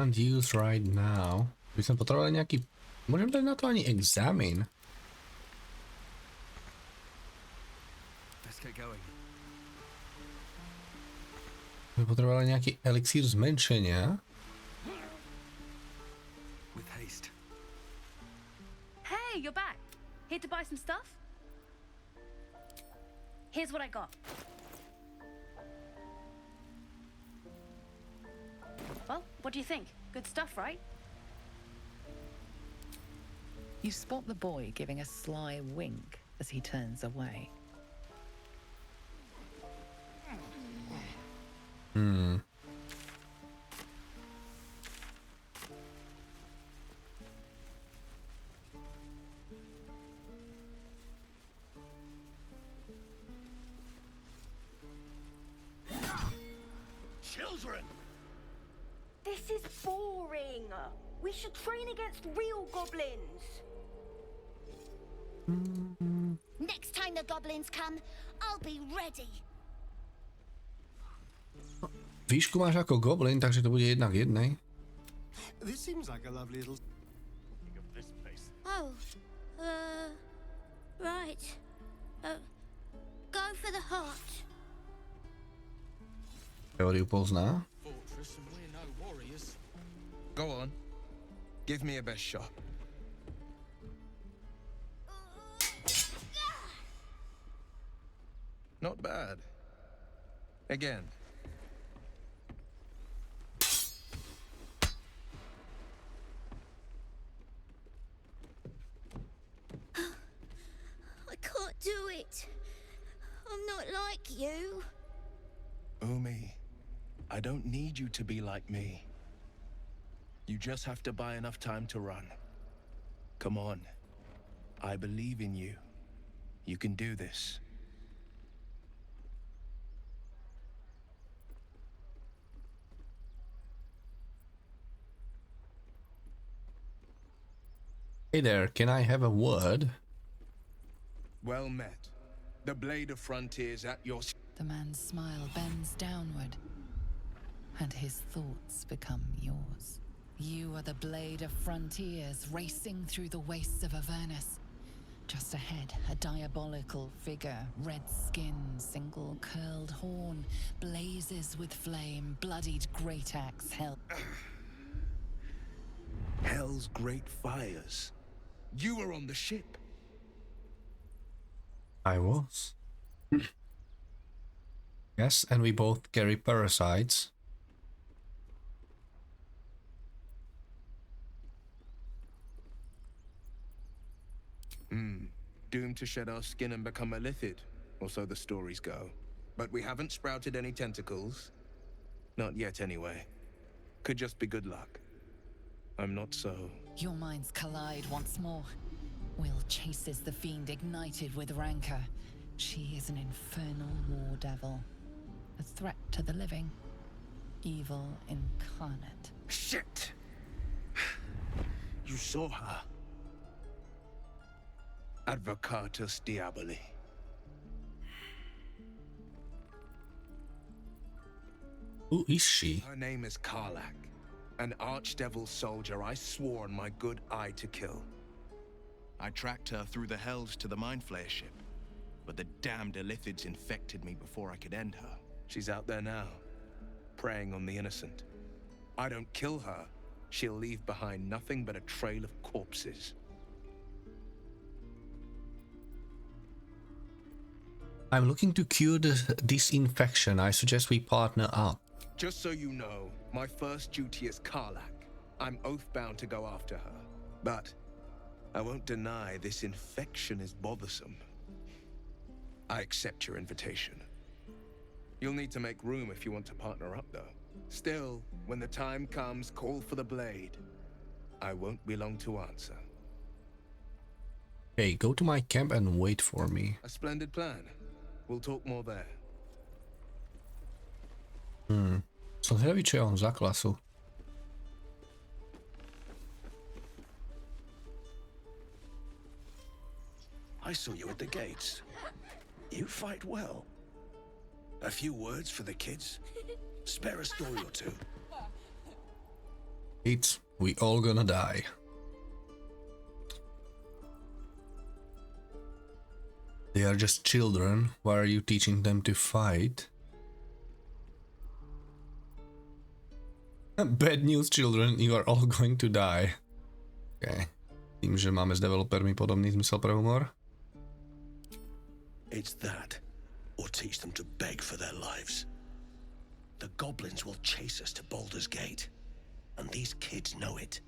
Can't use right now. By som potrebovali nejaký... Môžem dať na to ani examine. By potrebovali nejaký elixír zmenšenia. Hey, you're back. Here to buy some stuff? Here's what I got. Well, what do you think? Good stuff, right? You spot the boy giving a sly wink as he turns away. Children! This is boring. We should train against real goblins. Next time the goblins come, I'll be ready. Výšku máš ako goblin, takže to bude jednak jednej. This seems like a lovely little... of this place. Oh, right. Go for the heart. Teóriu pozná. Fortress and we're no warriors. Go on. Give me a best shot. Not bad. Again. I can't do it. I'm not like you. Umi, I don't need you to be like me. You just have to buy enough time to run. Come on. I believe in you. You can do this. Hey there, can I have a word? Well met. The blade of frontiers at your... The man's smile bends downward, and his thoughts become yours. You are the blade of frontiers racing through the wastes of Avernus. Just ahead, a diabolical figure, red skin, single curled horn, blazes with flame, bloodied great axe held. Hell's great fires. You were on the ship. I was. Yes, and we both carry parasites. Doomed to shed our skin and become a lithid, or so the stories go. But we haven't sprouted any tentacles. Not yet, anyway. Could just be good luck. I'm not so... Your minds collide once more. Will chases the fiend ignited with rancor. She is an infernal war devil. A threat to the living. Evil incarnate. Shit! You saw her. Advocatus Diaboli. Who is she? Her name is Karlak, an archdevil soldier I swore on my good eye to kill. I tracked her through the hells to the Mind Flayer ship, but the damned Illithids infected me before I could end her. She's out there now, preying on the innocent. I don't kill her, she'll leave behind nothing but a trail of corpses. I'm looking to cure this infection. I suggest we partner up. Just so you know, my first duty is Karlak. I'm oath-bound to go after her. But I won't deny this infection is bothersome. I accept your invitation. You'll need to make room if you want to partner up, though. Still, when the time comes, call for the blade. I won't be long to answer. Hey, go to my camp and wait for me. A splendid plan. We'll talk more there. Som zvedavý, čo je on za klasu. I saw you at the gates. You fight well. A few words for the kids? Spare a story or two. It's we all gonna die. They are just children. Why are you teaching them to fight? Bad news, children. You are all going to die. Okay. Tým, že máme s developermi podobný zmysel pre humor. It's that, or teach them to beg for their lives. The goblins will chase us to Baldur's Gate, and these kids know it.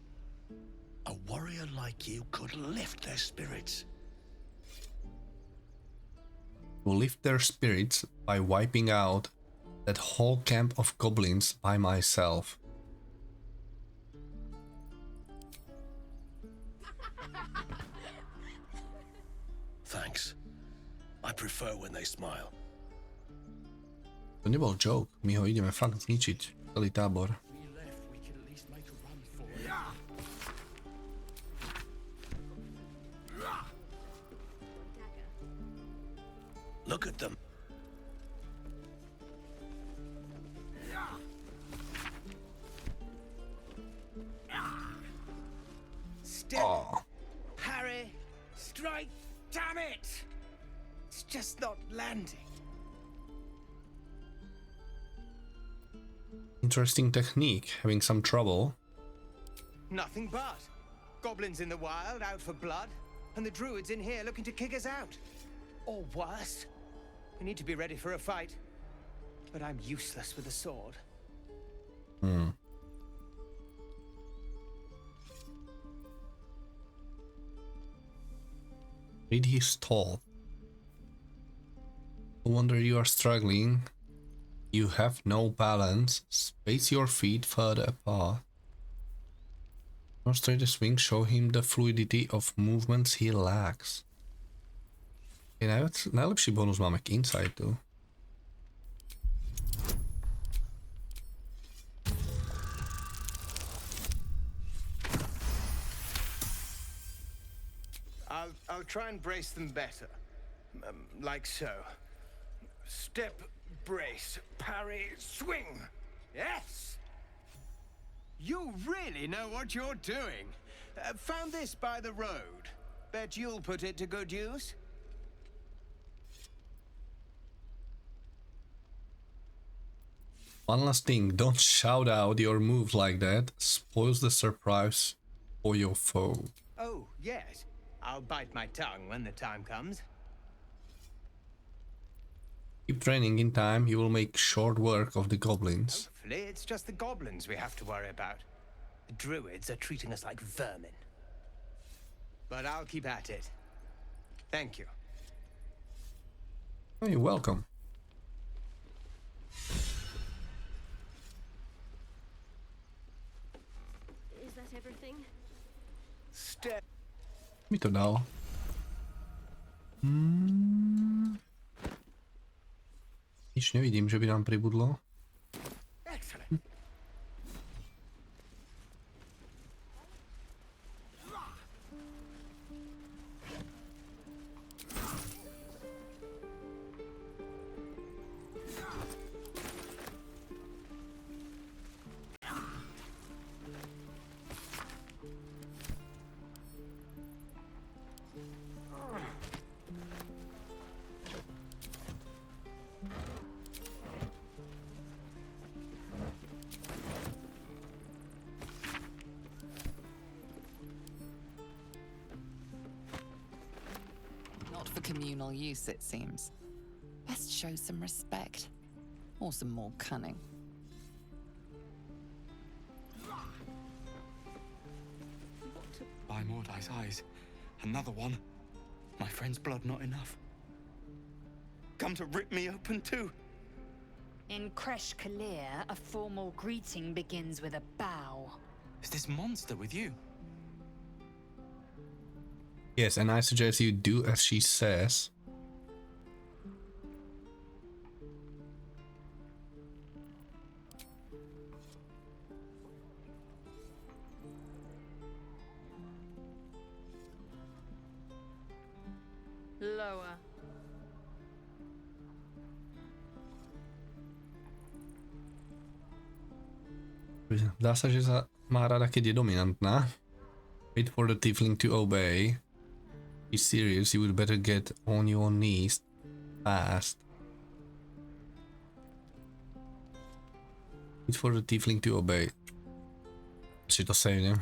A warrior like you could lift their spirits. To lift their spirits by wiping out that whole camp of goblins by myself. Thanks. I prefer when they smile. To nebol joke, my ho ideme fakt zničiť, celý tábor. Look at them. Step, Oh. parry, strike, damn it! It's just not landing. Interesting technique, having some trouble. Nothing but. Goblins in the wild, out for blood, and the druids in here looking to kick us out. Or worse. We need to be ready for a fight. But I'm useless with a sword. Read his thought. No wonder you are struggling. You have no balance. Space your feet further apart. Demonstrate the swing, show him the fluidity of movements he lacks. Najlepší bonus máme k insightu. I'll try and brace them better. Like so. Step, brace, parry, swing. Yes! You really know what you're doing. Found this by the road. Bet you'll put it to good use. One last thing, don't shout out your move like that. Spoils the surprise for your foe. Oh, yes. I'll bite my tongue when the time comes. Keep training. In time, you will make short work of the goblins. Hopefully, it's just the goblins we have to worry about. The druids are treating us like vermin. But I'll keep at it. Thank you. Oh, you're welcome. Is that everything? Step. Mi to dal. Nič nevidím, že by nám pribudlo. Excellent. Not for communal use, it seems. Best show some respect. Or some more cunning. By Mordai's eyes. Another one. My friend's blood not enough. Come to rip me open too. In Kresh Kalir, a formal greeting begins with a bow. Is this monster with you? Yes, and I suggest you do as she says. Lower. Zdá sa, že sa má rada, keď je dominantná. Wait for the tiefling to obey. Be serious, you would better get on your knees fast. Wait for the tiefling to obey. Si to sejne.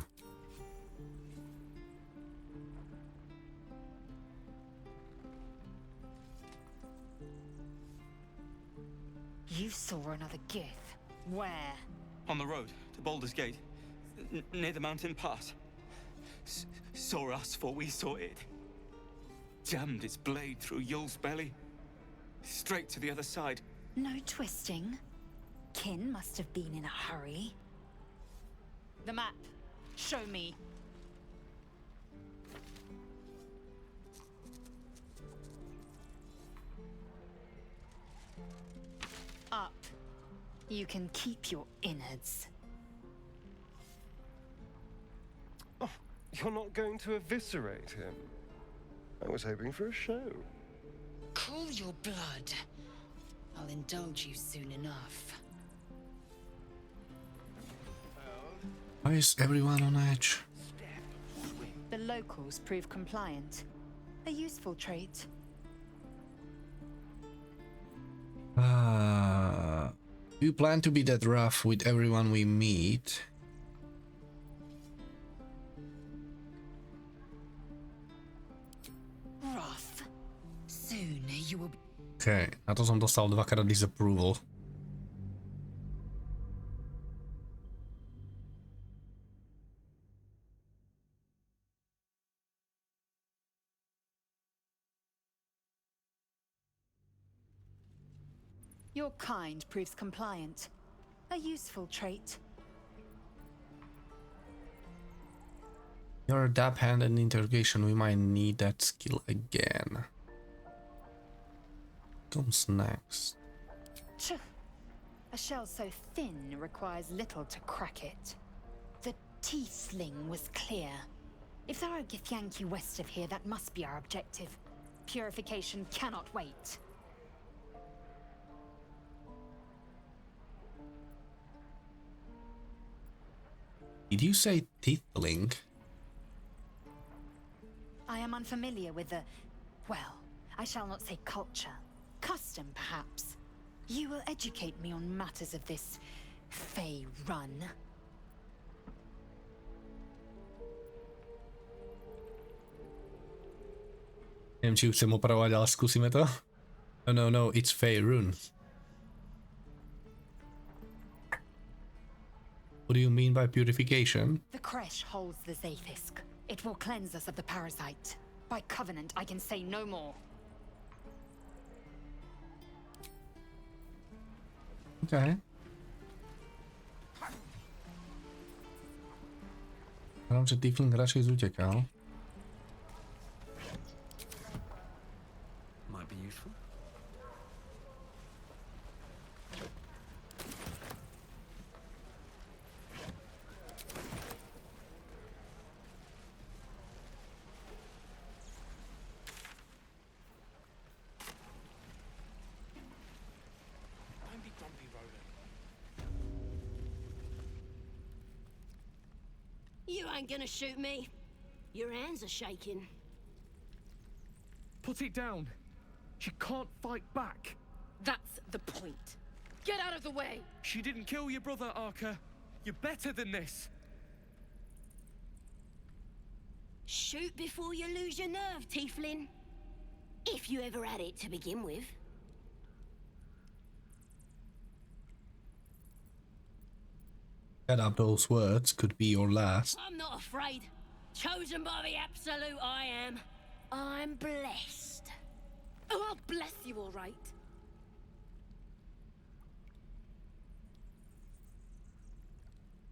You saw another gith. Where? On the road to Baldur's Gate, near the mountain pass. Saw us, for we saw it. Jammed its blade through Yul's belly, straight to the other side. No twisting. Kin must have been in a hurry. The map. Show me. Up. You can keep your innards. Oh, you're not going to eviscerate him? I was hoping for a show. Cool your blood. I'll indulge you soon enough. Why is everyone on edge? The locals prove compliant. A useful trait. Do you plan to be that rough with everyone we meet? Rough. Soon you will be. Okay, na to som dostal dvakrát disapproval. Your kind proves compliant. A useful trait. You're a dab hand in interrogation. We might need that skill again. Comes next. Tch. A shell so thin requires little to crack it. The Thiefling was clear. If there are Githyanki west of here, that must be our objective. Purification cannot wait. Did you say Thiefling? I am unfamiliar with the, well, I shall not say culture. Custom, perhaps. You will educate me on matters of this Fey run. Neviem, či ju chcem opravovať, ale skúsime to. No, it's Fey rune. What do you mean by purification? The Kresh holds the Zaythisk. It will cleanse us of the parasite. By covenant, I can say no more. Okay. Hľadám, že Thiefling radšej zutekal. Might be useful. You ain't gonna shoot me. Your hands are shaking. Put it down. She can't fight back. That's the point. Get out of the way! She didn't kill your brother, Arca. You're better than this. Shoot before you lose your nerve, Tiefling. If you ever had it to begin with. Get up, those words could be your last. I'm not afraid. Chosen by the absolute I am. I'm blessed. Oh, I'll bless you all right.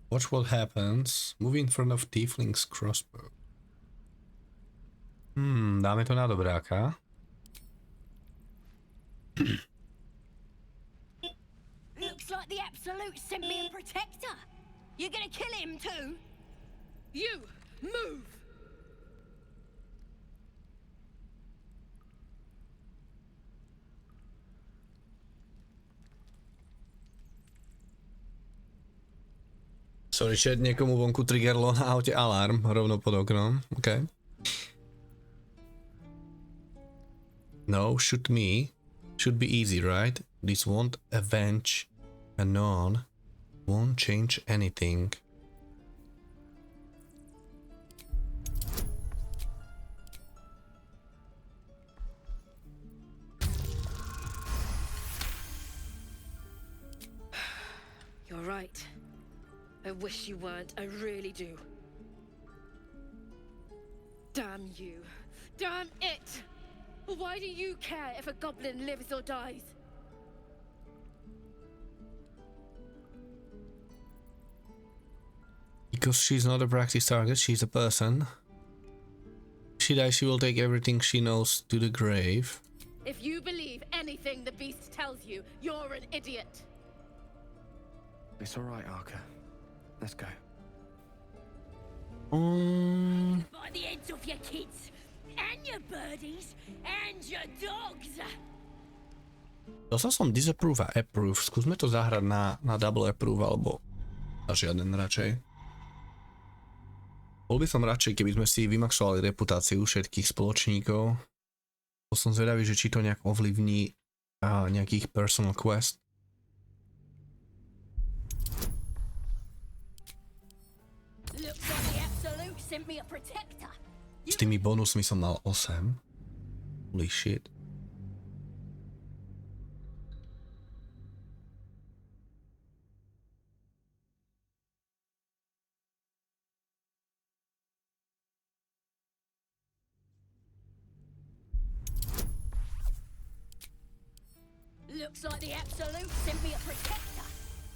Watch what happens. Move in front of Tiefling's crossbow. Dáme to na dobráka. Looks like the absolute sent me a protector. You're gonna kill him too? You, move! Sorry, chat, niekomu vonku triggerlo na aute alarm, rovno pod oknom, OK. No, shoot me. Should be easy, right? This won't avenge a none. Won't change anything. You're right. I wish you weren't. I really do. Damn you. Damn it! Why do you care if a goblin lives or dies? Because she's not a practice target, she's a person. If she dies, she will take everything she knows to the grave. If you believe anything the beast tells you, you're an idiot. It's all right, Arca. Let's go. By the heads of your kids, and your birdies, and your dogs. Dostal som disapprove a approve. Skúsme to zahrať na double approve, alebo na žiaden radšej. Bol by som radšej, keby sme si vymaxovali reputáciu všetkých spoločníkov. Bol som zvedavý, že či to nejak ovlivní nejakých personal quest. S tými bonusmi som mal 8. Holy shit. Looks like the Absolute sent me a protector.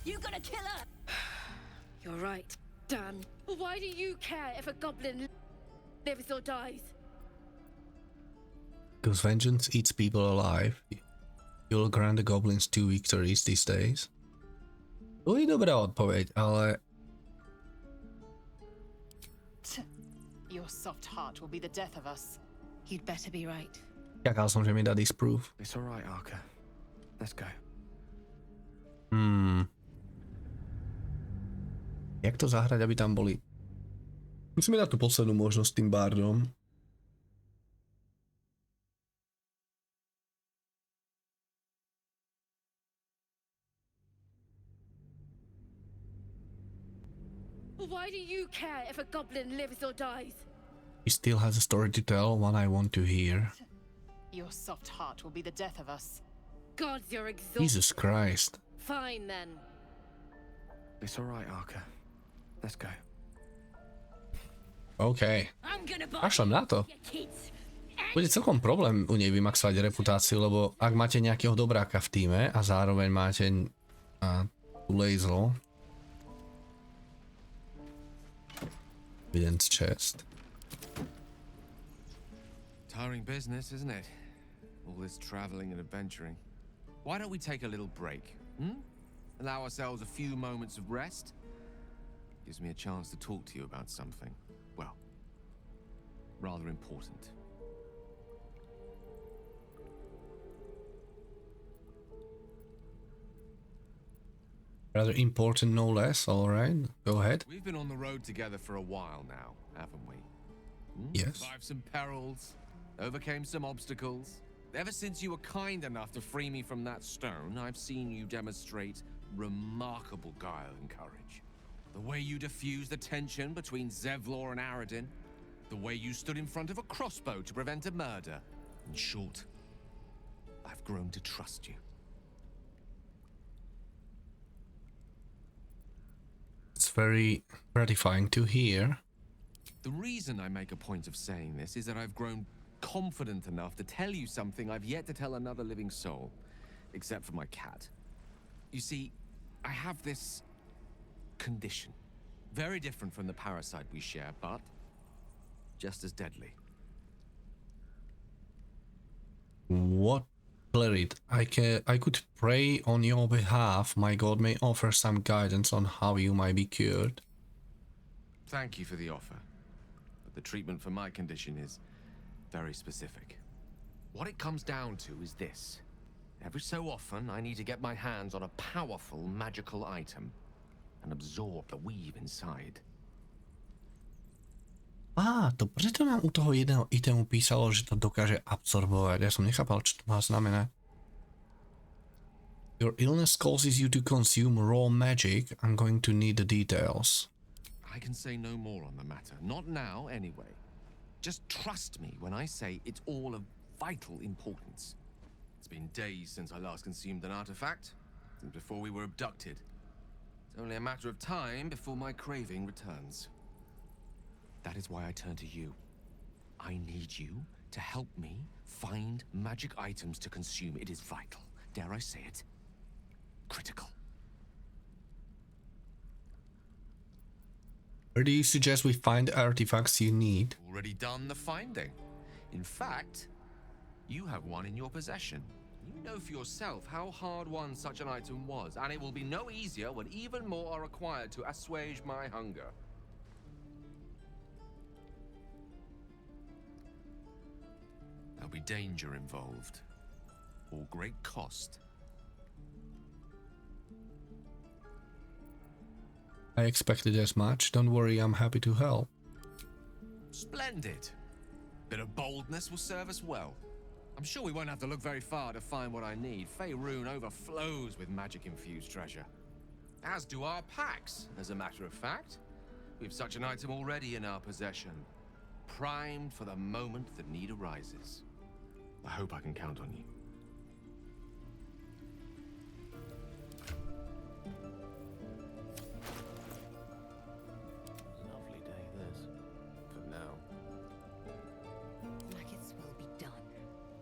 You gonna kill her? You're right. Damn. Why do you care if a goblin lives or dies? Because vengeance eats people alive. You'll grant the goblins 2 victories these days. To je dobrá odpoveď, ale... Your soft heart will be the death of us. You'd better be right. Čakal som, že mi dá disprove. It's all right, Arca. Let's go. Jak to zahrať, aby tam boli? Musíme dať tú poslednú možnosť tým bardom. Why do you care if a goblin lives or dies? He still has a story to tell, one I want to hear. Your soft heart will be the death of us. Gods, you're exhausted. Jesus Christ. Fine then. It's all right, Arca. Let's go. OK. Kašlem na to. Bude celkom problém u nej vymaxovať reputáciu, lebo ak máte nejakého dobráka v tíme a zároveň máte tú lejzlo. Evidence chest. Tiring business, isn't it? All this traveling and adventuring. Why don't we take a little break? Allow ourselves a few moments of rest? Gives me a chance to talk to you about something, well, rather important. Rather important, no less. All right, go ahead. We've been on the road together for a while now, haven't we? Yes. Survived some perils, overcame some obstacles. Ever since you were kind enough to free me from that stone, I've seen you demonstrate remarkable guile and courage. The way you diffused the tension between Zevlor and Aradin, the way you stood in front of a crossbow to prevent a murder. In short, I've grown to trust you. It's very gratifying to hear. The reason I make a point of saying this is that I've grown confident enough to tell you something I've yet to tell another living soul, except for my cat. You see, I have this condition, very different from the parasite we share, but just as deadly. What? Clarit, I could pray on your behalf. My god may offer some guidance on how you might be cured. Thank you for the offer, but the treatment for my condition is very specific. What it comes down to is this. Every so often, I need to get my hands on a powerful magical item. and absorb the weave inside. To preto nám u toho jedného itemu písalo, že to dokáže absorbovať. Ja som nechápal, čo to má znamenať. Your illness causes you to consume raw magic. I'm going to need the details. I can say no more on the matter. Not now, anyway. Just trust me when I say it's all of vital importance. It's been days since I last consumed an artifact, since before we were abducted. It's only a matter of time before my craving returns. That is why I turn to you. I need you to help me find magic items to consume. It is vital. Dare I say it? Critical. Where do you suggest we find the artifacts you need? Already done the finding. In fact, you have one in your possession. You know for yourself how hard-won such an item was, and it will be no easier when even more are required to assuage my hunger. There'll be danger involved, or great cost. I expected as much. Don't worry, I'm happy to help. Splendid. Bit of boldness will serve us well. I'm sure we won't have to look very far to find what I need. Faerun overflows with magic-infused treasure. As do our packs, as a matter of fact. We've such an item already in our possession. Primed for the moment that need arises. I hope I can count on you. Lovely day, this. For now. Maggots will be done.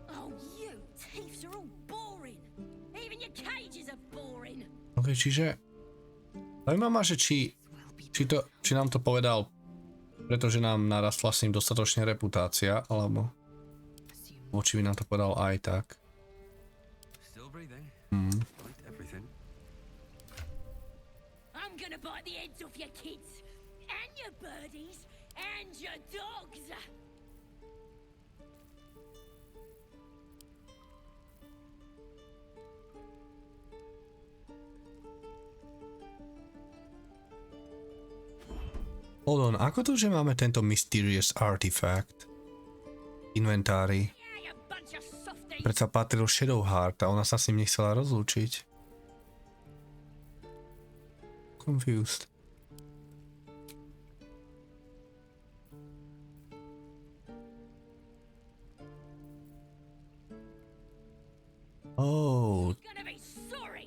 Oh, you thieves are all boring. Even your cages are boring. Ok, čiže... Zaujíma ma, že či nám to povedal, pretože nám narastla s ním dostatočne reputácia, alebo... či by nám to povedal aj tak. I'm gonna bite the heads off your kids, and your birdies, and your dogs. Hold on, ako to, že máme tento mysterious artifact? Inventári. Predsa patril Shadowheart a ona sa s ním nechcela rozlúčiť. Confused. Oh.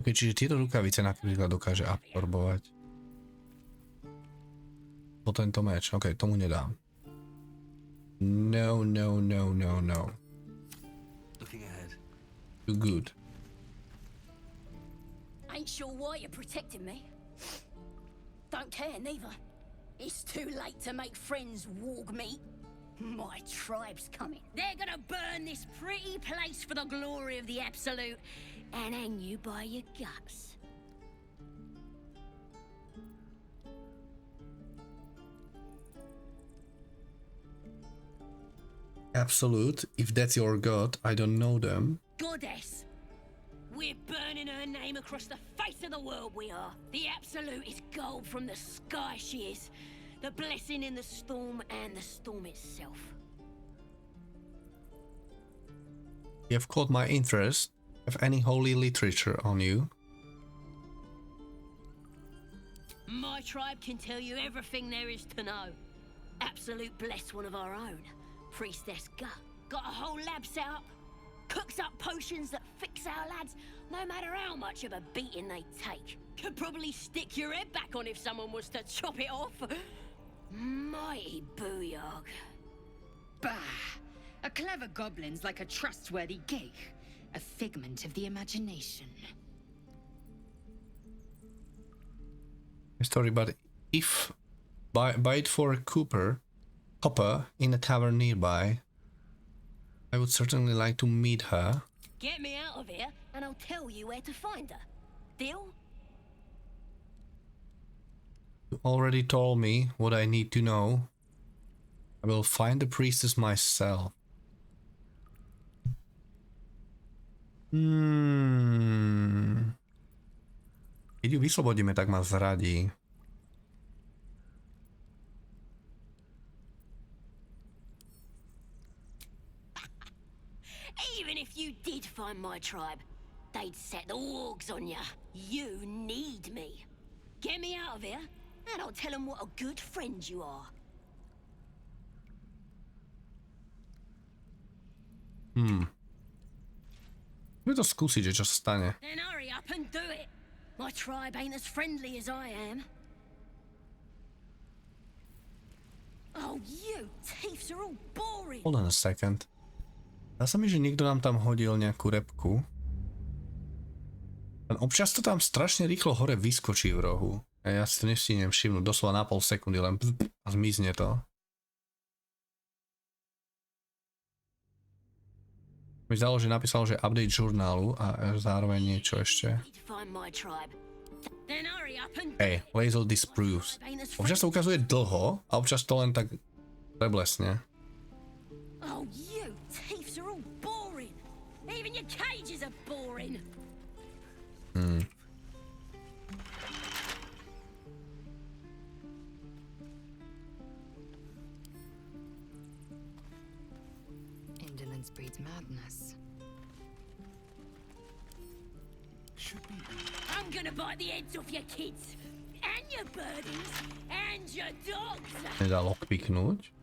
Okay, čiže tieto rukavice napríklad dokáže absorbovať. Po tento meč. Ok, tomu nedám. No. Too good. Ain't sure why you're protecting me. Don't care neither. It's too late to make friends, warg meat. My tribe's coming. They're gonna burn this pretty place for the glory of the Absolute and hang you by your guts. Absolute, if that's your god, I don't know them. Goddess! We're burning her name across the face of the world, we are. The Absolute is gold from the sky, she is. The blessing in the storm and the storm itself. You have caught my interest. Have any holy literature on you? My tribe can tell you everything there is to know. Absolute bless one of our own. Priestess Gut. Got a whole lab set up. Cooks up potions that fix our lads, no matter how much of a beating they take. Could probably stick your head back on if someone was to chop it off. Mighty booyog. Bah! A clever goblin's like a trustworthy gig. A figment of the imagination. Story, but if buy it for a copper in a tavern nearby, I would certainly like to meet her. Get me out of here, and I'll tell you where to find her. Deal? You already told me what I need to know. I will find the priestess myself. Keď ju vyslobodíme, tak ma zradí. find my tribe, they'd set the wargs on ya. You need me. Get me out of here, and I'll tell them what a good friend you are. Môžeme to skúsiť, že čo sa stane. Then hurry up and do it. My tribe ain't as friendly as I am. Oh, you thieves are all boring. Hold on a second. Dá sa mi, že niekto nám tam hodil nejakú repku. Len občas to tam strašne rýchlo hore vyskočí v rohu. A ja si to nestihnem všimnúť, doslova na pol sekundy, len a zmizne to. Mi zdalo, že napísal, že update žurnálu a zároveň niečo ešte. Hej, laser disproves. Občas to ukazuje dlho a občas to len tak preblesne. Oh, you thieves are all boring. Even your cages are boring. Indolence breeds madness. I'm gonna bite the heads off your kids, and your birdies, and your dogs. Nedá lockpicknúť.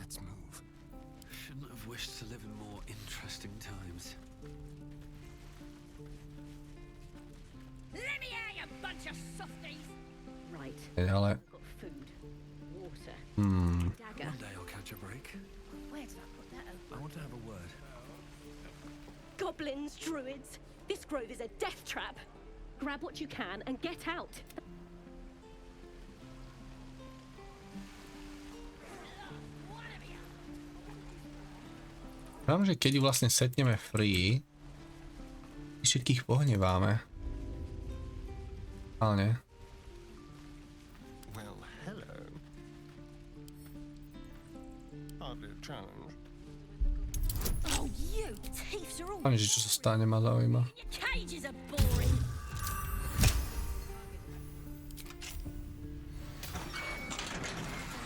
Let's move. Shouldn't have wished to live in more interesting times. Let me out, you bunch of softies. Right. Ale... Got food, water, dagger. One day I'll catch a break. Where did I put that open? I want to have a word. Goblins, druids. This grove is a death trap. Grab what you can and get out. Viem, že keď ju vlastne setneme free, všetkých pohneváme. Ale nie. Well, hello. Hardly a challenge. Oh, you thieves are all. Ani, že čo sa stane, ma zaujíma. Your cages are boring.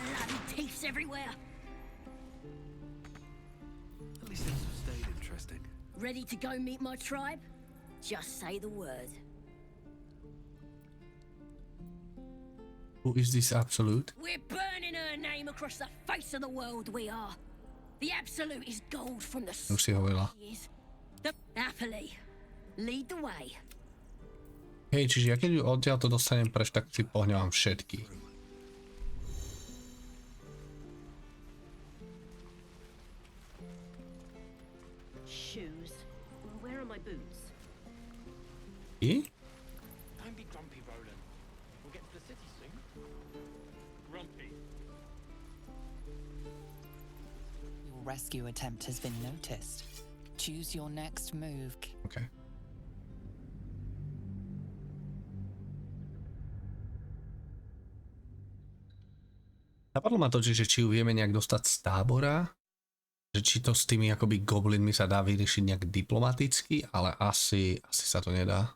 Bloody thieves everywhere. At least this stayed interesting. Ready to go meet my tribe? Just say the word. Who is this absolute? We're burning her name across the face of the world, we are. The absolute is gold from the Už si hovorila. Happily. Lead the way. Hej, čiže ja keď ju odtiaľ to dostanem preč, tak si pohnevám všetky. Shoes. Well, where are my boots? I? Don't be grumpy, Roland. We'll get to the city soon. Grumpy. Your rescue attempt has been noticed. Choose your next move. Okay. Napadlo ma to, že či ju vieme nejak dostať z tábora, že či to s tými akoby goblinmi sa dá vyriešiť nejak diplomaticky, ale asi sa to nedá.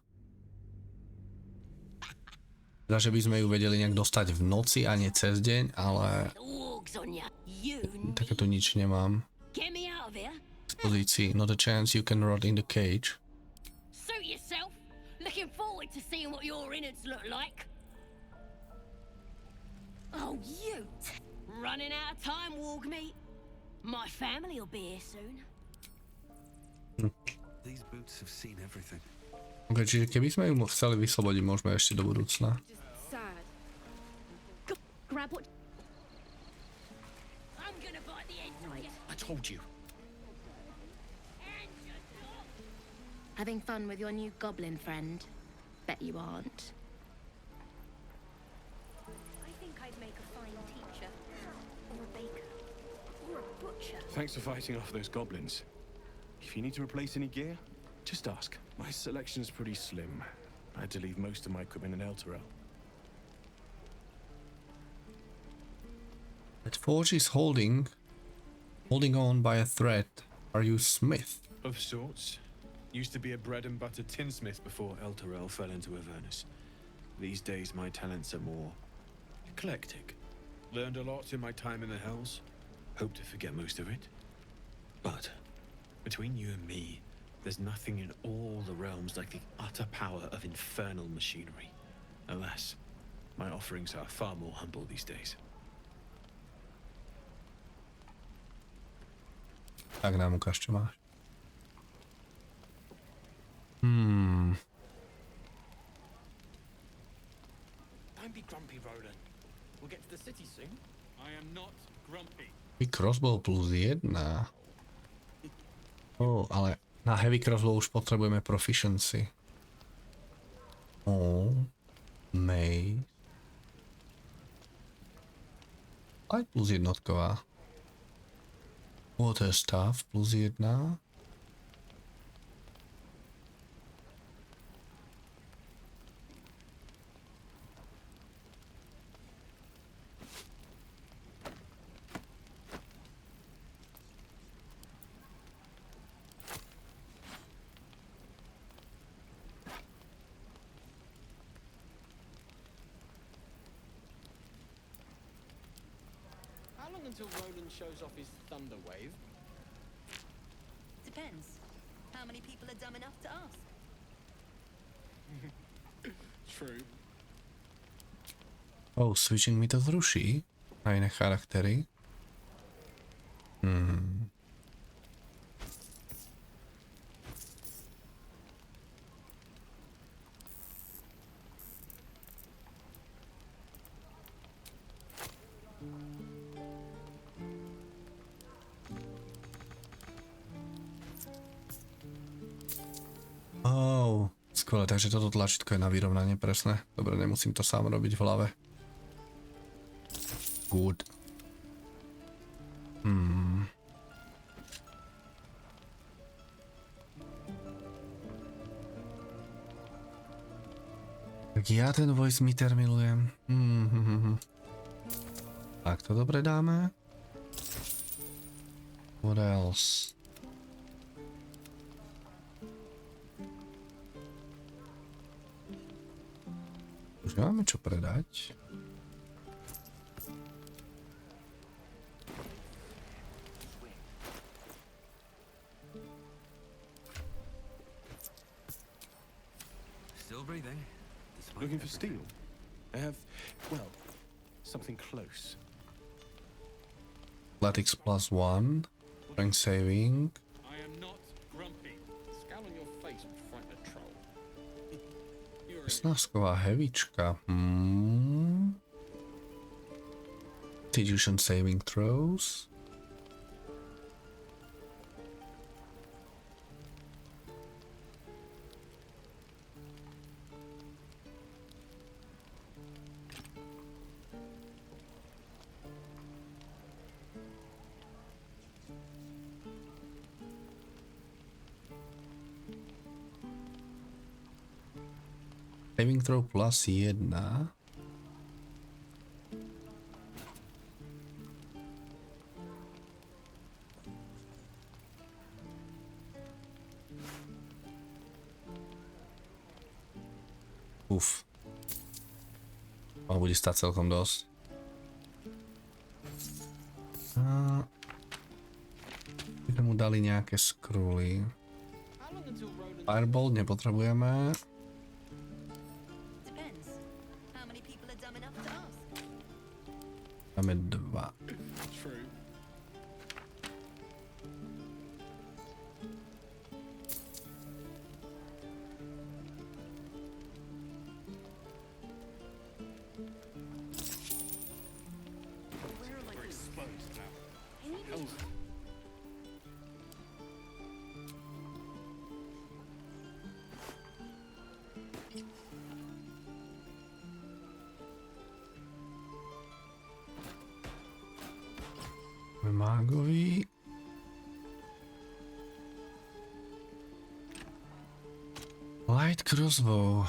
Teda, že by sme ju vedeli nejak dostať v noci a nie cez deň, ale takéto nič nemám. V pozícii, not a chance you can rot in the cage. Suit yourself. Looking forward to seeing what your innards look like. Oh, you! Running out of time, Warg meat. My family will be here soon. These boots have seen everything. Ok, čiže keby sme ju chceli vyslobodiť, môžeme ešte do budúcna. Sad. Grab what. I'm gonna bite the end off you. I told you. Having fun with your new goblin friend? Bet you aren't. I think I'd make a fine teacher, or a baker, or a butcher. Thanks for fighting off those goblins. If you need to replace any gear, just ask. My selection's pretty slim. I had to leave most of my equipment in Elturel. That forge is holding on by a thread. Are you Smith? Of sorts. Used to be a bread and butter tinsmith before Elturel fell into Avernus. These days my talents are more eclectic. Learned a lot in my time in the Hells. Hope to forget most of it. But between you and me, there's nothing in all the realms like the utter power of infernal machinery. Alas, my offerings are far more humble these days. Tak nám ukáž, čo máš. Don't be grumpy, Roland. We'll get to the city soon. I am not grumpy. Heavy crossbow plus 1. Ale na heavy crossbow už potrebujeme proficiency. Mace. Aj plus jednotková. Water staff plus 1. How long until Roland shows off his thunder wave? Depends. How many people are dumb enough to ask? True. Switching mi to zruší na iné charaktery. Skvelé, takže toto tlačítko je na vyrovnanie presné. Dobre, nemusím to sám robiť v hlave. Good. Tak ja ten voice meter milujem. Tak to dobre dáme. What else? Už nemáme čo predať. Still breathing. Looking for steel? I have, well, something close. Athletics plus 1. Strength saving. I am not grumpy. Scowl on your face would frighten a troll. Snásková hevička. Constitution saving throws. Saving throw plus 1. Uf. Ale bude stať celkom dosť. By mu dali nejaké skruly. Firebolt nepotrebujeme. Máme 2. Mágovi. Light crossbow.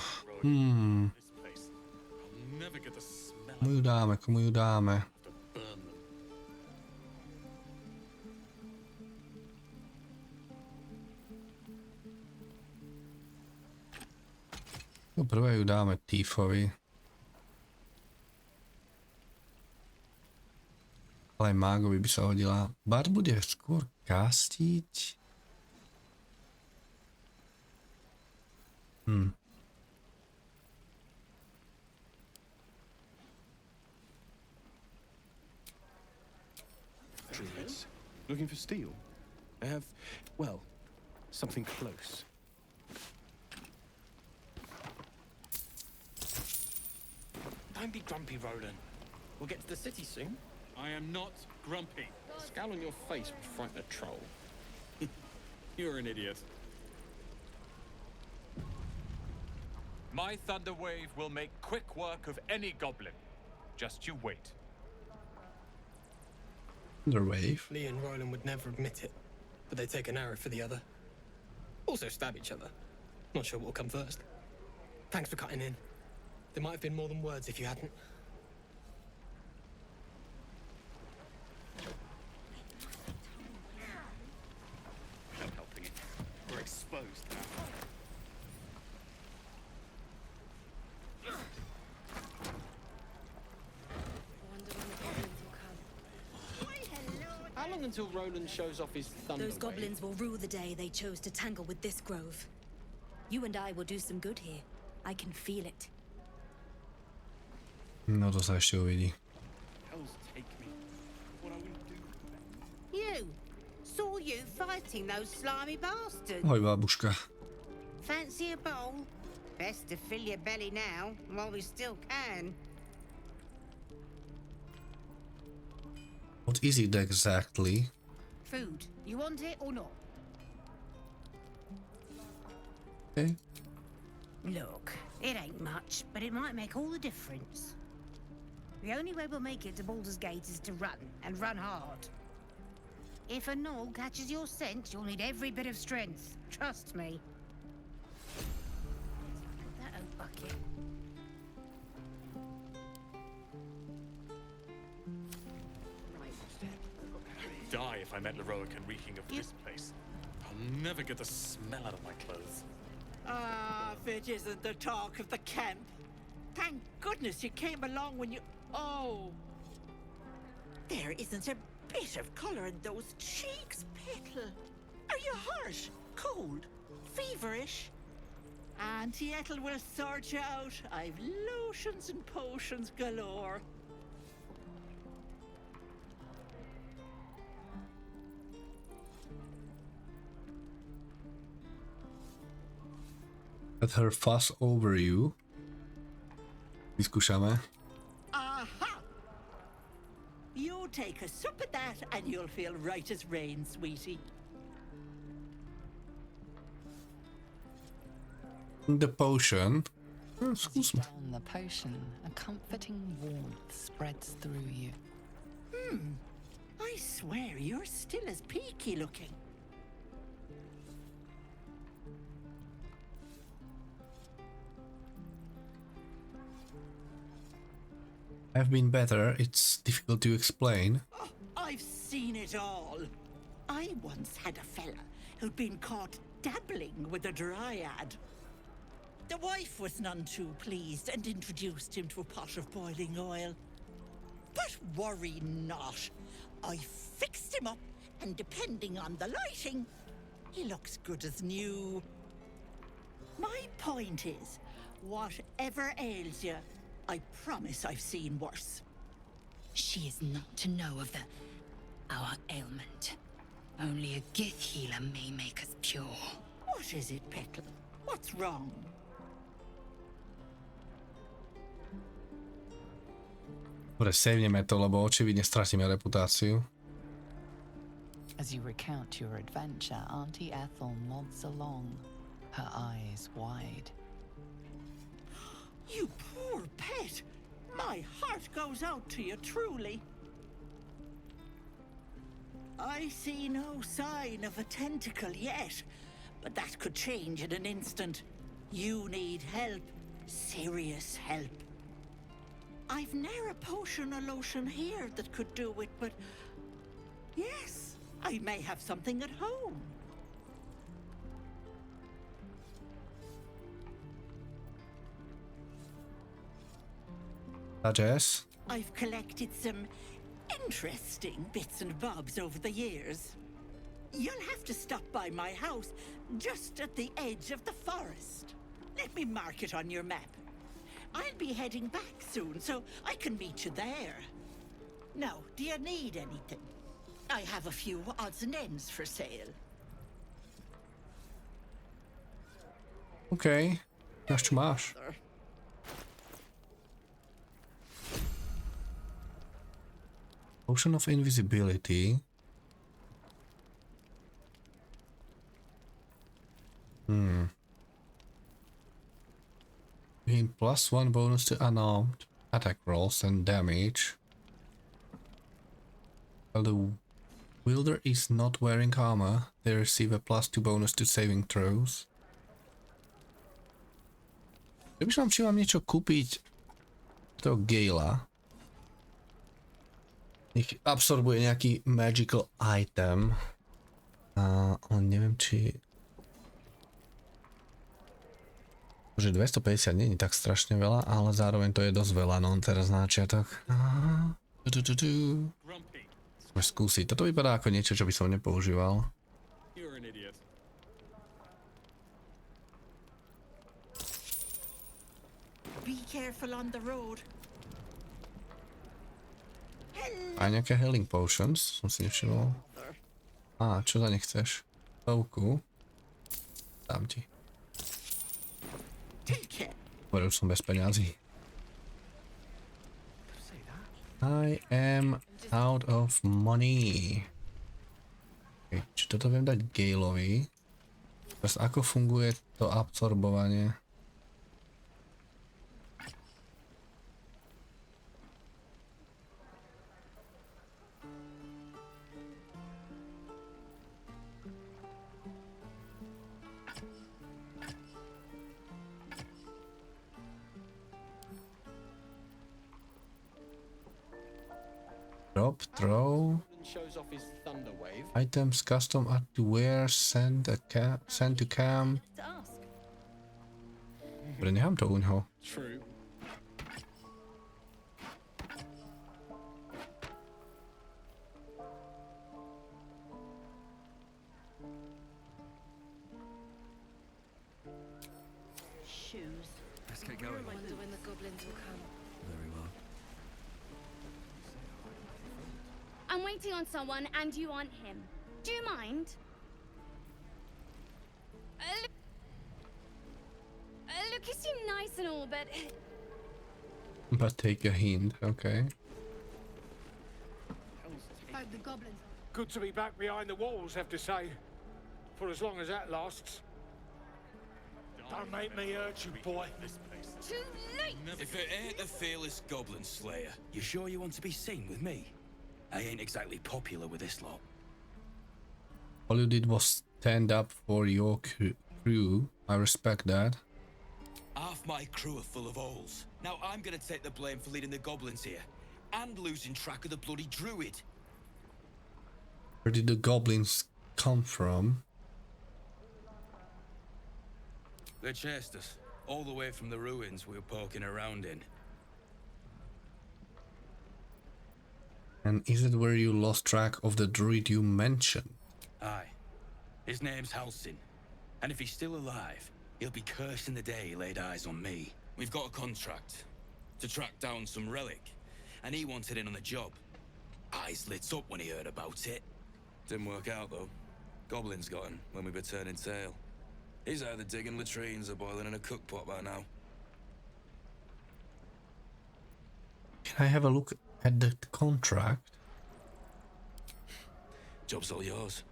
Komu ju dáme, komu ju dáme? Prvé ju dáme Thiefovi. Ale aj mágovi by sa hodila. Bard bude skôr castiť. Looking for steel? I have, well, something close. Don't be grumpy, Roland. We'll get to the city soon. I am not grumpy. The scowl on your face would frighten a troll. You're an idiot. My thunder wave will make quick work of any goblin. Just you wait. Thunder wave. Lee and Roland would never admit it, but they take an arrow for the other. Also stab each other. Not sure what will come first. Thanks for cutting in. There might have been more than words if you hadn't. No helping it. We're exposed now. How long until Roland shows off his thunder Those wave? goblins will rue the day they chose to tangle with this grove. You and I will do some good here. I can feel it. No to sa ešte uvidí. Hells take me. What I will do. You! Saw you fighting those slimy bastards. Ahoj, babuška. Fancy a bowl? Best to fill your belly now, while we still can. What is it exactly? Food. You want it or not? Okay. Look, it ain't much, but it might make all the difference. The only way we'll make it to Baldur's Gate is to run, and run hard. If a gnoll catches your scent, you'll need every bit of strength. Trust me. That old bucket. Die if I met Leroic and reeking of this place. I'll never get the smell out of my clothes. Ah, if it isn't the talk of the camp. Thank goodness you came along when you... Oh! There isn't a bit of colour in those cheeks, Petal. Are you hurt? Cold? Feverish? Auntie Ethel will sort you out. I've lotions and potions galore. Let her fuss over you. Vyskúšame. Aha! You take a sup of that and you'll feel right as rain, sweetie. The potion. As you down the potion, a comforting warmth spreads through you. I swear you're still as peaky looking. I've been better. It's difficult to explain. Oh, I've seen it all. I once had a fella who'd been caught dabbling with a dryad. The wife was none too pleased and introduced him to a pot of boiling oil. But worry not. I fixed him up, and depending on the lighting, he looks good as new. My point is, whatever ails you, I promise I've seen worse. She is not to know of our ailment. Only a Gith healer may make us pure. What is it, Petal? What's wrong? Dobre, saveneme to, lebo očividne stratíme reputáciu. As you recount your adventure, Auntie Ethel nods along, her eyes wide. You poor pet! My heart goes out to you, truly. I see no sign of a tentacle yet, but that could change in an instant. You need help. Serious help. I've ne'er a potion or lotion here that could do it, but... Yes, I may have something at home. Jess? I've collected some Interesting bits and bobs over the years. You'll have to stop by my house, just at the edge of the forest. Let me mark it on your map. I'll be heading back soon, so I can meet you there. Now, do you need anything? I have a few odds and ends for sale. OK. Máš čo máš? Potion of invisibility. Gain +1 bonus to unarmed attack rolls and damage. While the wielder is not wearing armor, they receive a +2 bonus to saving throws. Premýšľam, či mám niečo kúpiť toho Gala. Nech absorbuje nejaký magical item. Ale neviem, či... Že 250 nie je tak strašne veľa, ale zároveň to je dosť veľa, no teraz na začiatok. Môžeme skúsiť. Toto vypadá ako niečo, čo by som nepoužíval. Be careful on the road. Aj nejaké healing potions, som si nevšimol. Čo za nechceš? Stovku. Dám ti. Hovoril som bez peňazí. I am out of money. Okay, či toto viem dať Galeovi? Teraz ako funguje to absorbovanie? Drop, throw. Items custom add to wear, send to camp. Dobre, nechám to u ňoho. Shoes. Let's get going. I wonder when the goblins will come. Very well. I'm waiting on someone and you aren't him. Do you mind? Look, you seem nice and all, but... But take a hint, okay. The goblins. Good to be back behind the walls, have to say. For as long as that lasts. Don't make me hurt you, boy. Too late! If it ain't the fearless goblin slayer, you sure you want to be seen with me? I ain't exactly popular with this lot. All you did was stand up for your crew. I respect that. Half my crew are full of holes. Now I'm gonna take the blame for leading the goblins here. And losing track of the bloody druid. Where did the goblins come from? They chased us, all the way from the ruins we were poking around in. And is it where you lost track of the druid you mentioned? Aye. His name's Halsin. And if he's still alive, he'll be cursing the day he laid eyes on me. We've got a contract to track down some relic, and he wanted in on the job. Eyes lit up when he heard about it. Didn't work out, though. Goblins got him when we were turning tail. He's either digging latrines or boiling in a cookpot by now. Can I have a look at the contract? Job's all yours,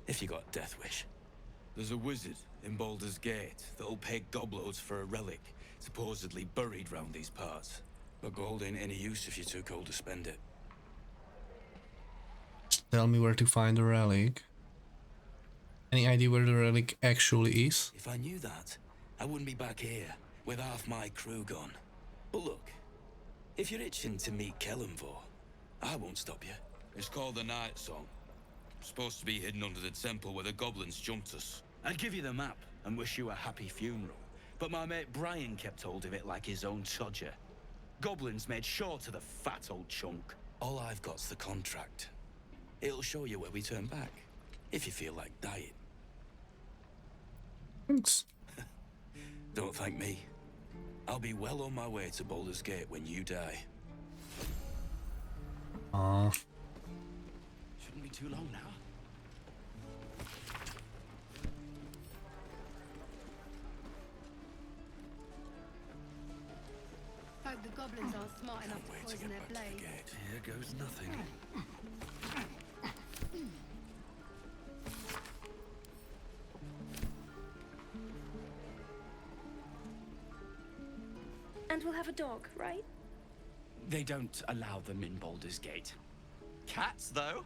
if you got a death wish. There's a wizard in Baldur's Gate that'll pay gobloads for a relic, supposedly buried round these parts. But gold ain't any use if you're too cold to spend it. Tell me where to find the relic. Any idea where the relic actually is? If I knew that, I wouldn't be back here, with half my crew gone. But look, if you're itching to meet Kellenvor, I won't stop you. It's called the Night Song. Supposed to be hidden under the temple where the goblins jumped us. I'd give you the map and wish you a happy funeral, but my mate Brian kept hold of it like his own todger. Goblins made sure to the fat old chunk. All I've got's the contract. It'll show you where we turn back, if you feel like dying. Thanks. Don't thank me. I'll be well on my way to Baldur's Gate when you die. Shouldn't be too long now. Hope the goblins aren't smart enough to poison their blades. Here goes nothing. And we'll have a dog, right? They don't allow them in Baldur's Gate. Cats, though?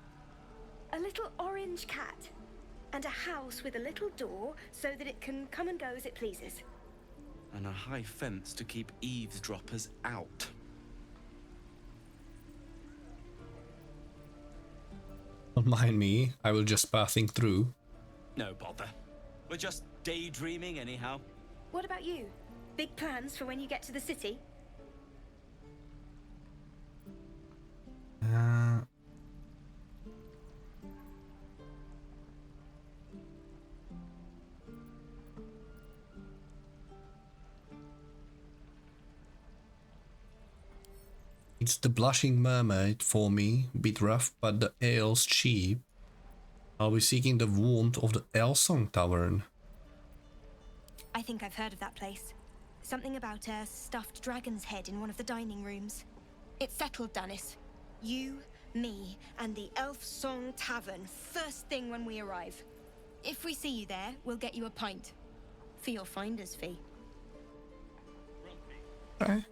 A little orange cat. And a house with a little door so that it can come and go as it pleases. And a high fence to keep eavesdroppers out. Don't mind me, I will just passing through. No bother. We're just daydreaming anyhow. What about you? Big plans for when you get to the city? It's the blushing mermaid for me, bit rough, but the ale's cheap. I'll be seeking the warmth of the Elsong Tavern. I think I've heard of that place. Something about a stuffed dragon's head in one of the dining rooms. It's settled, Dennis. You, me, and the Elf Song Tavern first thing when we arrive. If we see you there, we'll get you a pint. For your finder's fee. Okay.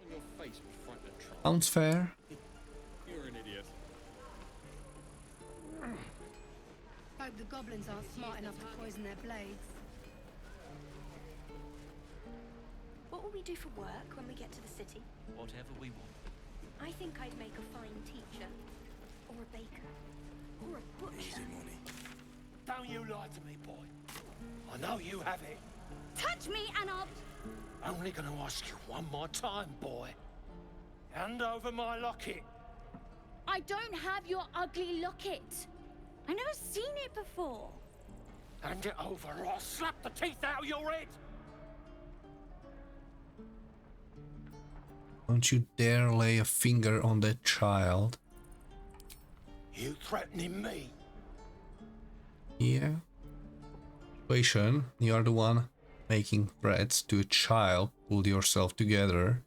Sounds fair. You're an idiot. Hope the goblins aren't smart enough to poison their blades. What will we do for work when we get to the city? Whatever we want. I think I'd make a fine teacher. Or a baker. Or a butcher. Don't you lie to me, boy. I know you have it. Touch me and I'll... Only gonna ask you one more time, boy. Hand over my locket. I don't have your ugly locket. I've never seen it before. Hand it over or I'll slap the teeth out of your head. Don't you dare lay a finger on that child. You threatening me? Yeah. Situation, you are the one making threats to a child. Pull yourself together.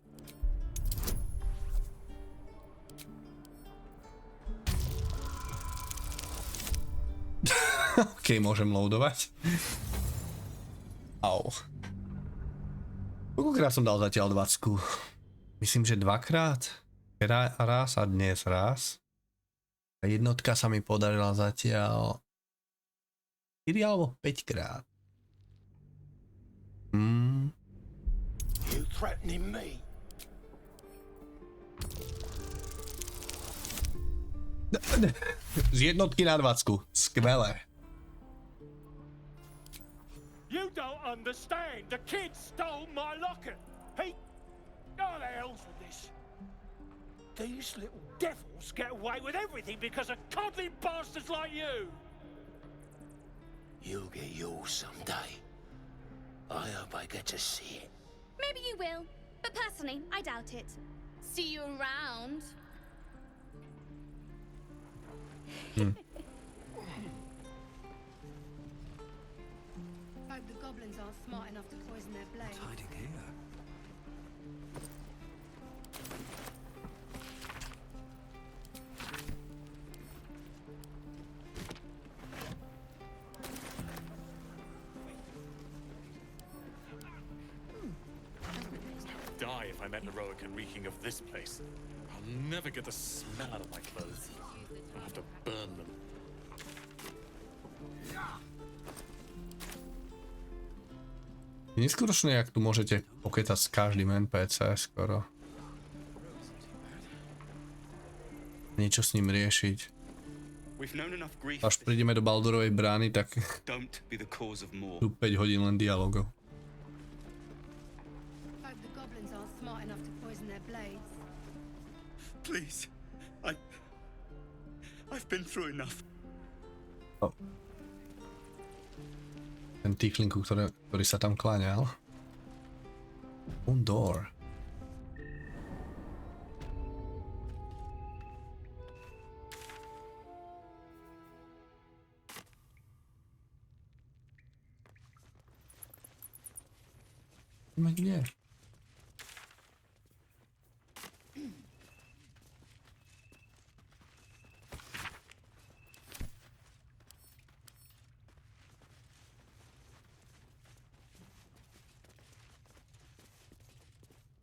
OK, môžem loadovať. Au. Koľkokrát som dal zatiaľ 20? Myslím, že dvakrát. Včera raz a dnes raz. A jednotka sa mi podarila zatiaľ 4 alebo 5 krát. You threatening me? Z jednotky na 20. Skvelé. You don't understand. The kid stole my locket. He... Oh, the hell's with this? These little devils get away with everything because of coddling bastards like you. You'll get yours someday. I hope I get to see it. Maybe you will, but personally, I doubt it. See you around. Hope the goblins aren't smart enough to poison their blades. Hiding here. Die if I met Eroica reeking of this place. I'll never get the smell out of my clothes. I'll have to burn them. Neskutočné, jak tu môžete pokecať s každým NPC skoro. Niečo s ním riešiť. Až prídeme do Baldurovej brány, tak tu 5 hodín len dialogov. Smart enough to poison their blades. Please, I've been through enough. Oh. Ten Thieflinku, ktorý sa tam kláňal. Door. Kde?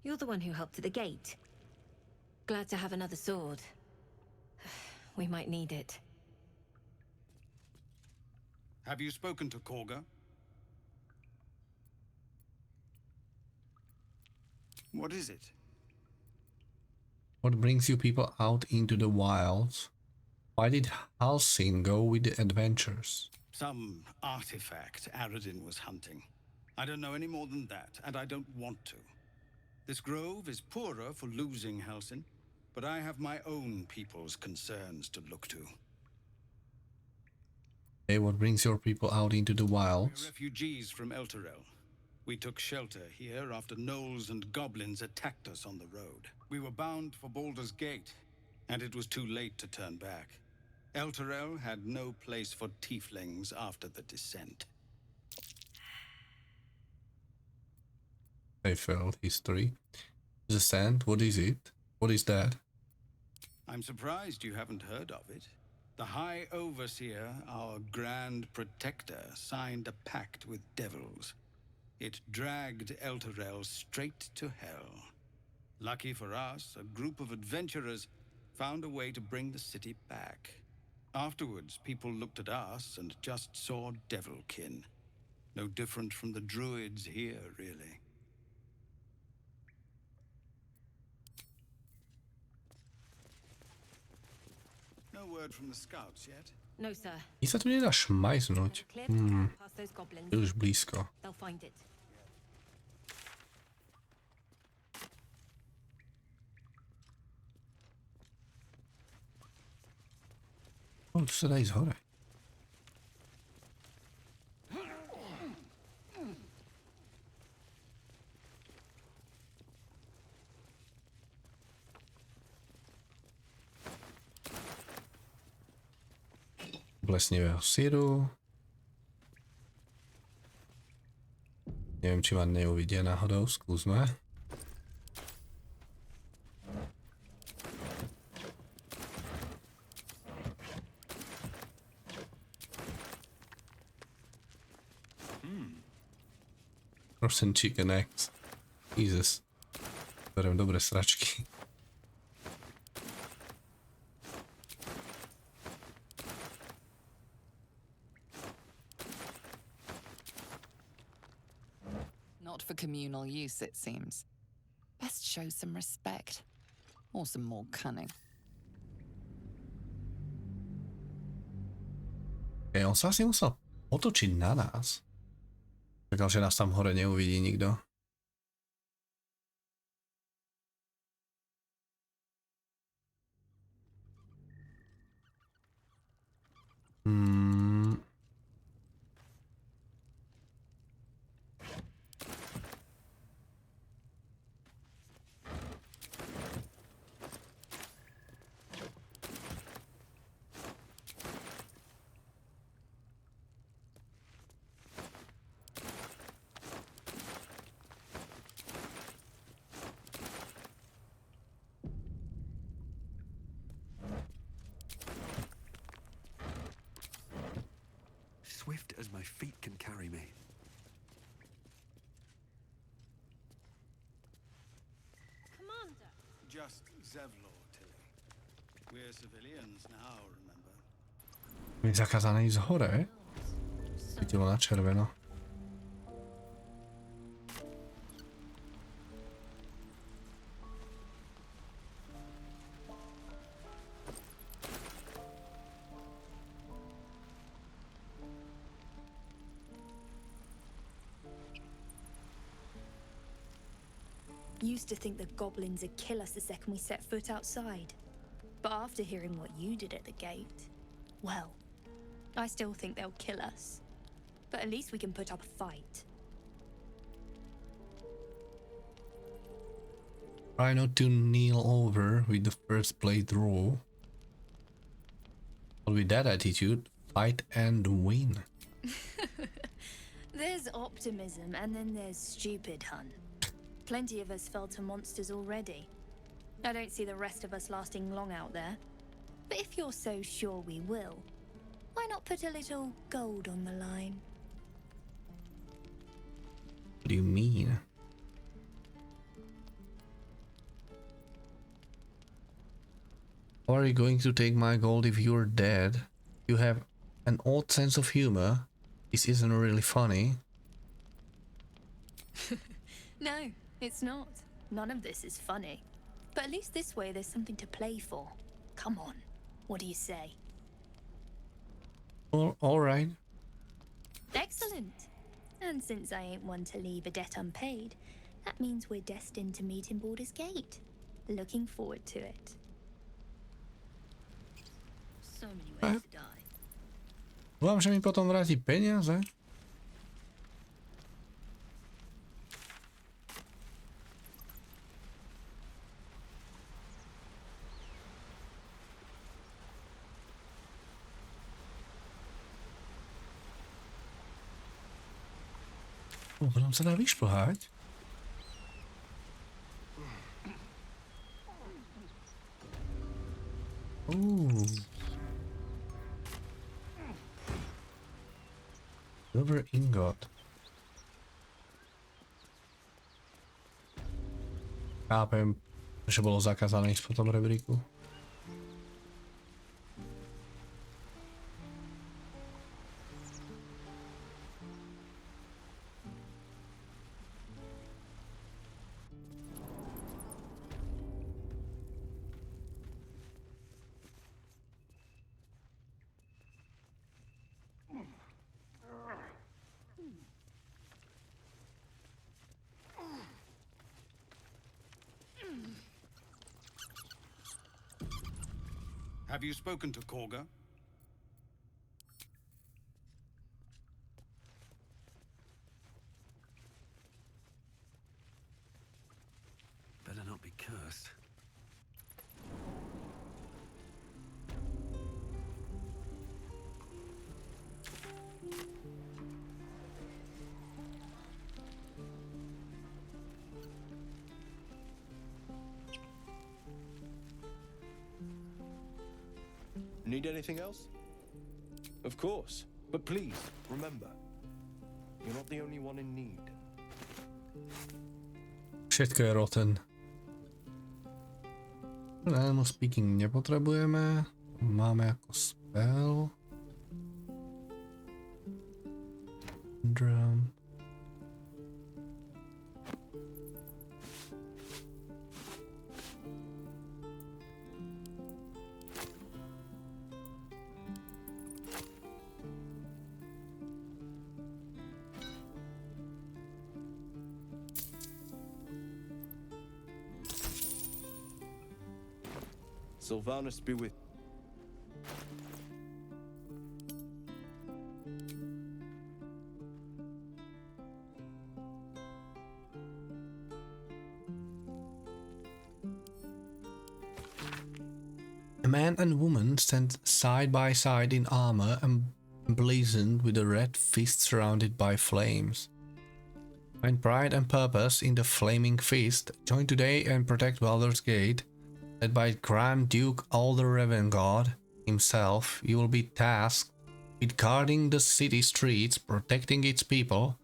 You're the one who helped at the gate. Glad to have another sword. We might need it. Have you spoken to Korga? What is it? What brings you people out into the wilds? Why did Halsin go with the adventures? Some artifact Aradin was hunting. I don't know any more than that, and I don't want to. This grove is poorer for losing Halsin, but I have my own people's concerns to look to. Hey, what brings your people out into the wilds? We're refugees from Elturel. We took shelter here after gnolls and goblins attacked us on the road. We were bound for Baldur's Gate, and it was too late to turn back. Elturel had no place for tieflings after the descent. I felt history. The sand, what is it? What is that? I'm surprised you haven't heard of it. The High Overseer, our Grand Protector, signed a pact with devils. It dragged Elturel straight to hell. Lucky for us, a group of adventurers found a way to bring the city back. Afterwards, people looked at us and just saw devilkin. No different from the druids here, really. No word from the scouts yet? No, sir. I sa tu nedá šmajznúť. Príliš blízko. They'll find it. Tu sa dá ísť hore. Plesnivého syru. Neviem, či ma neuvidia náhodou, skúsme. Frozen chicken eggs. Jesus. Beriem dobré sračky. Not for communal use, it seems. Best show some respect. Or some more cunning. On sa asi musel otočiť na nás. Čakal, že nás tam hore neuvidí nikto. Swift as my feet can carry me. Commander! Just Zevlor, Tilly. We're civilians now, remember? Je zakázané ísť hore? Svietilo na červeno. Used to think the goblins would kill us the second we set foot outside. But after hearing what you did at the gate, well, I still think they'll kill us. But at least we can put up a fight. Try not to kneel over with the first blade draw. But with that attitude, fight and win. There's optimism and then there's stupid, hun. Plenty of us fell to monsters already. I don't see the rest of us lasting long out there. But if you're so sure we will, why not put a little gold on the line? What do you mean? How are you going to take my gold if you're dead? You have an odd sense of humor. This isn't really funny. No, it's not. None of this is funny. But at least this way there's something to play for. Come on, what do you say? All right. Excellent. And since I ain't one to leave a debt unpaid, that means we're destined to meet in Baldur's Gate. Looking forward to it. So many ways to die. Dúfam, že mi potom vráti peniaze. Potom sa dá vyšplhať. Silver ingot. Chápem, že bolo zakázané ísť po tom rebríku. Have you spoken to Korga? Better not be cursed. Need anything else? Of course. But please, remember, you're not the only one in need. Všetko je rotten. Animal speaking nepotrebujeme. Máme ako spell. Drum. Sylvanus be with. A man and woman stand side by side in armor and emblazoned with a red fist surrounded by flames. Find pride and purpose in the flaming fist. Join today and protect Baldur's Gate. Led by Grand Duke Alder Revengard himself, you will be tasked with guarding the city streets, protecting its people,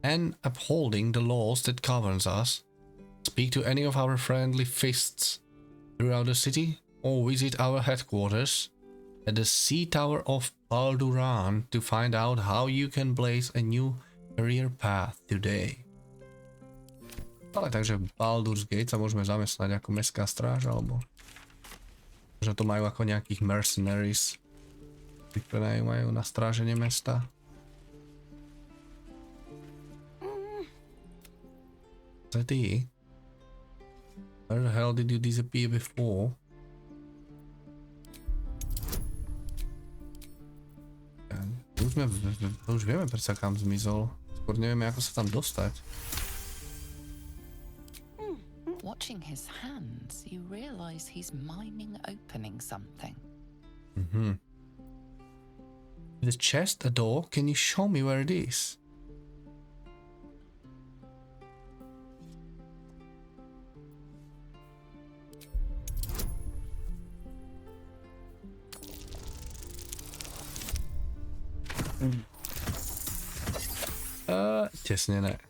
and upholding the laws that governs us. Speak to any of our friendly fists throughout the city, or visit our headquarters at the Sea Tower of Baldur to find out how you can blaze a new career path today. Ale takže Baldur's Gate sa môžeme zamestnať ako mestská stráž, alebo že to majú ako nejakých mercenaries, ktorí majú na stráženie mesta. Tretí? Where the hell did you disappear before? Už vieme predsa kam zmizol. Skôr nevieme ako sa tam dostať. Watching his hands, you realize he's miming opening something. The chest, a door? Can you show me where it is? Tesne ne.